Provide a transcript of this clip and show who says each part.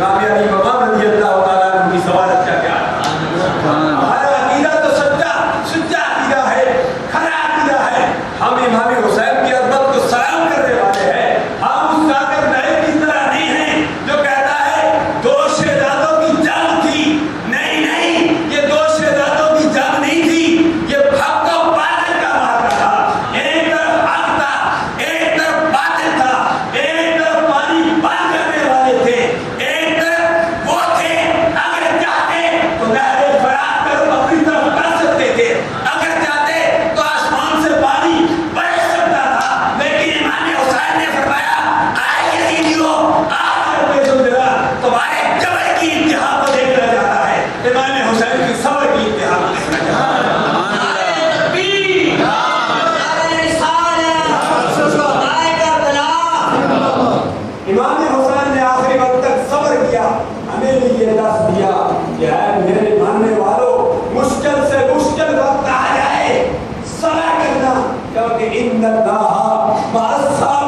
Speaker 1: امام علی مقام رضی اللہ تعالیٰ عنہ کی سوالت کا کیا ہمارا عقیدہ تو سچا عقیدہ ہے، کھرا عقیدہ ہے. ہم امام حسین کی عظمت کو سلام کرنے والے ہیں. ہم اس کافر نائب کی طرح نہیں ہیں جو کہتا ہے دو شہزادوں کی جنگ تھی. نہیں، یہ دو شہزادوں کی جنگ نہیں تھی، یہ حق و باطل کا معرکہ تھا. ایک طرف حق تھا، ایک طرف باطل تھا. ایک طرف پانی بند کرنے والے تھے، ایک طرف وہ تھے اگر چاہتے تو نہر فرات کر اپنی طرف کر سکتے تھے، اگر چاہتے تو آسمان سے پانی برس سکتا تھا. لیکن امام حسین نے فرمایا آئے یزیدیو آج کر پیش ذرا تمہارے جبر کی انتہا کو دیکھنا چاہتا ہے. امام حسین کی صبر کی انتہا کو دیکھنا چاہتا ہے. امام حسین نے آخری وقت تک صبر کیا. ہمیں بھی یہ دس دیا کہ اے میرے ماننے والوں، مشکل سے مشکل وقت آ جائے صبر کرنا، کیونکہ ان اللہ مع الصابرین